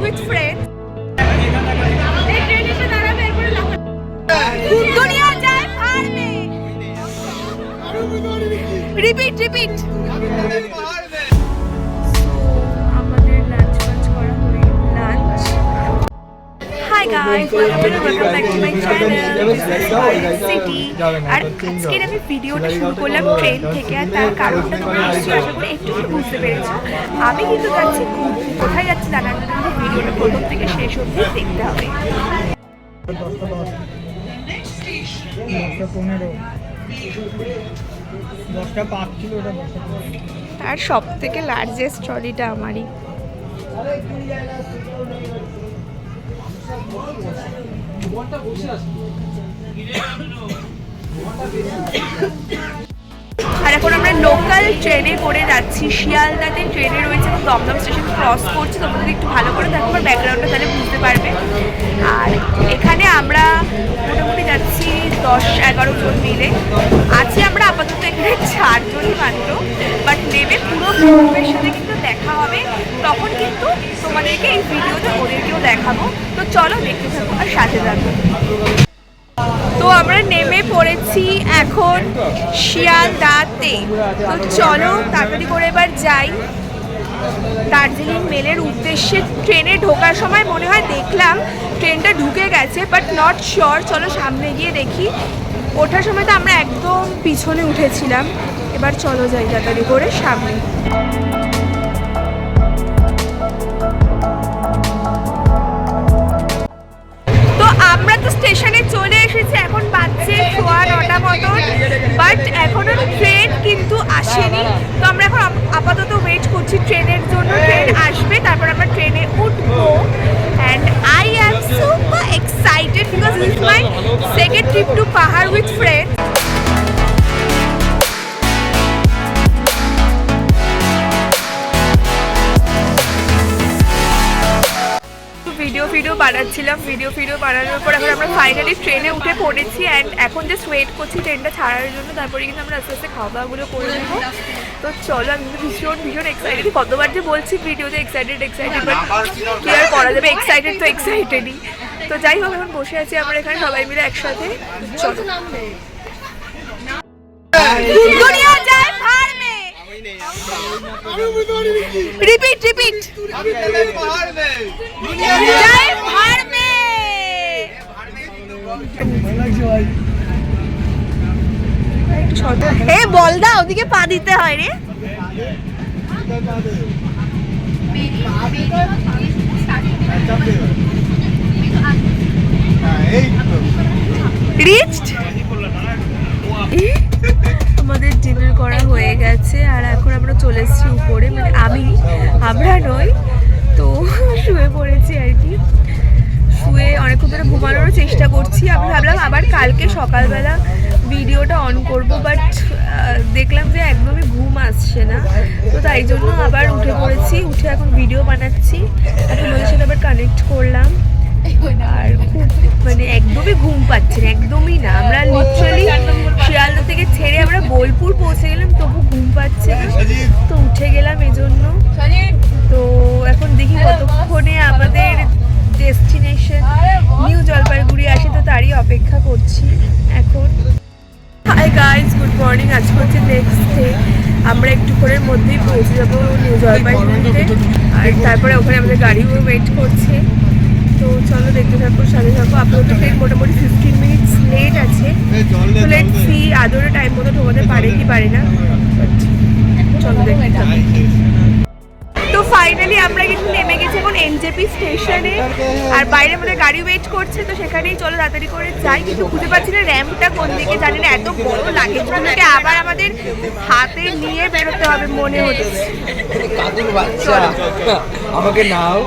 with friends. दुनिया जाए बाहर में. Repeat, repeat. Hi guys, welcome back to my channel. City. আর আজকের আমি ভিডিওটা শুরু করলাম ট্রেন থেকে, আর তার কারণটা তোমরা নিশ্চয়ই আশা করি একটু বুঝতে পেরেছো। আমি কিন্তু যাচ্ছি কোথায় যাচ্ছি জানার জন্য ভিডিওটা প্রথম থেকে শেষ অবধি দেখতে হবে। আর সব থেকে লার্জেস্ট ট্রলিটা আমারই। আর এখন আমরা লোকাল ট্রেনে করে যাচ্ছি, শিয়ালদাতে ট্রেনে রয়েছে এবং দমদম স্টেশন ক্রস করছি। তোমরা যদি একটু ভালো করে দেখো আমার ব্যাকগ্রাউন্ডটা তাহলে বুঝতে পারবে। আর এখানে আমরা মোটামুটি যাচ্ছি 10-11 জন মিলে আছি। আমরা আপাতত এখানে 4 জনই মাত্র, বাট নেমে পুরো গ্রুপের সাথে কিন্তু দেখা হবে। তখন কিন্তু তোমাদেরকে এই ভিডিওতে ওদেরকেও দেখাবো। তো চলো দেখতে থাকো আর সাথে থাকো। তো আমরা নেমে পড়েছি এখন শিয়ালদাতে। তো চলো তাড়াতাড়ি করে এবার যাই দার্জিলিং মেলের উদ্দেশ্যে। ট্রেনে ঢোকার সময় মনে হয় দেখলাম ট্রেনটা ঢুকে গেছে, বাট নট শিওর। চলো সামনে গিয়ে দেখি। ওঠার সময় তো আমরা একদম পিছনে উঠেছিলাম। এবার চলো যাই তাড়াতাড়ি করে সামনে। আমরা তো স্টেশনে চলে এসেছি, এখন বাজছে 9:15 মতন, বাট এখনো ট্রেন কিন্তু আসেনি। তো আমরা এখন আপাতত ওয়েট করছি ট্রেনের জন্য। ট্রেন আসবে, তারপর আমরা ট্রেনে উঠবো। And I am super excited because this is my second trip to পাহাড় উইথ ফ্রেন্ডস। ভিডিও বানাচ্ছিলাম, ভিডিও বানানোর পর এখন আমরা ফাইনালি ট্রেনে উঠে পড়েছি। অ্যান্ড এখন জাস্ট ওয়েট করছি ট্রেনটা ছাড়ার জন্য, তারপরে কিন্তু আমরা আস্তে আস্তে খাওয়া দাওয়াগুলো করে নেবো। তো চলো, আমি কিন্তু ভীষণ এক্সাইটেড। কতবার যে বলছি ভিডিওতে এক্সাইটেড বাট কি আর করা যাবে, এক্সাইটেড তো এক্সাইটেডই। তো যাই হোক, এখন বসে আছি আমরা এখানে সবাই মিলে একসাথে। চলো দুনিয়া যায় বাহার মে। रिपीट जय बाहर में। ए বল দা, ওদিকে পা দিতে হয় রে। রিচড আমাদের ডিনার করা হয়ে গেছে, আর এখন আমরা চলে এসেছি উপরে। মানে আমরা নই, তো শুয়ে পড়েছি আর কি। শুয়ে অনেকক্ষণ ধরে ঘুমানোর চেষ্টা করছি। আমি ভাবলাম আবার কালকে সকালবেলা ভিডিওটা অন করব, বাট দেখলাম যে একদমই ঘুম আসছে না। তো তাই জন্য আবার উঠে পড়েছি। উঠে এখন ভিডিও বানাচ্ছি। এখন ওদের সাথে আবার কানেক্ট করলাম। আর খুব মানে একদমই ঘুম পাচ্ছে না, একদমই না। আমরা লিটারালি শিয়ালদা থেকে ছেড়ে আমরা বোলপুর পৌঁছে গেলাম, তবু ঘুম পাচ্ছে না। তো উঠে গেলাম এজন্য। তো এখন দেখি কতক্ষণে আমাদের ডেস্টিনেশন নিউ জলপাইগুড়ি আসে, তো তারই অপেক্ষা করছি এখন। Hi guys, good morning. আজকে হচ্ছে নেক্সট ডে। আমরা একটুক্ষণের মধ্যেই পৌঁছে যাবো নিউ জলপাইগুড়িতে, আর তারপরে ওখানে আমাদের গাড়িও ওয়েট করছে। তো চলো দেখতে থাকো, সাথে থাকো। আপাতত ট্রেন মোটামুটি 15 মিনিটস লেট আছে। তো লেট সি আদরে টাইম মতো ঢোকাতে পারে কি পারে না, চলো দেখতে থাকো। তো ফাইনালি আমরা কিন্তু নেমে গেছি এখন এনজেপি স্টেশনে, আর বাইরে আমাদের গাড়ি ওয়েট করছে। তো সেখানেই চলো তাড়াতাড়ি করে যাই। কিন্তু খুঁজে পাচ্ছি না র্যাম্পটা কোন দিকে, জানি না। এত বড় লাগেজগুলোকে আবার আমাদের হাতে নিয়ে বেরোতে হবে মনে হচ্ছে। আমাকে নাও।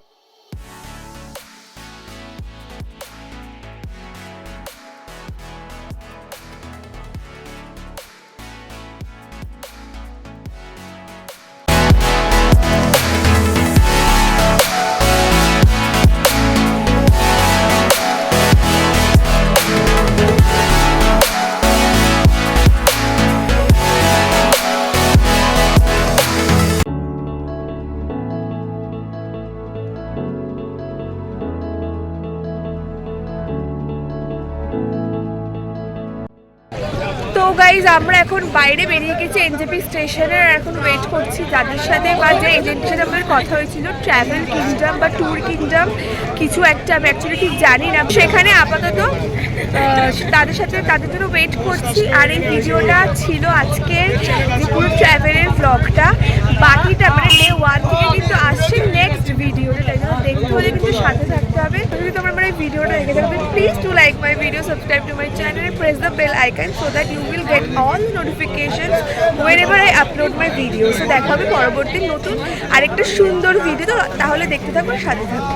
গাইজ আমরা এখন বাইরে বেরিয়ে গেছি এনজেপি স্টেশনে, আর এখন ওয়েট করছি যাদের সাথে বা যে এজেন্টের সাথে আমাদের কথা হয়েছিল, ট্রাভেল কিংডম বা ট্যুর কিংডম কিছু একটা, আমি অ্যাকচুয়ালি ঠিক জানি না। সেখানে আপাতত তাদের সাথে তাদের জন্য ওয়েট করছি। আর এই ভিডিওটা ছিল আজকের যে পুরো ট্রাভেলের ব্লগটা, বাকিটা মানে ডে 1 থেকে কিন্তু আসছে নেক্সট ভিডিওটা, তাই জন্য দেখতে হলে কিন্তু সাথে থাকতে হবে। যদি তোমরা আমার এই ভিডিওটা দেখে থাকবে, please to like my video, subscribe to my channel and press the bell icon so that you will get all the notifications whenever I upload my videos. So দেখা হবে পরবর্তী নতুন আরেকটা সুন্দর ভিডিও, তো তাহলে দেখতে থাকো, সাথে থাকো।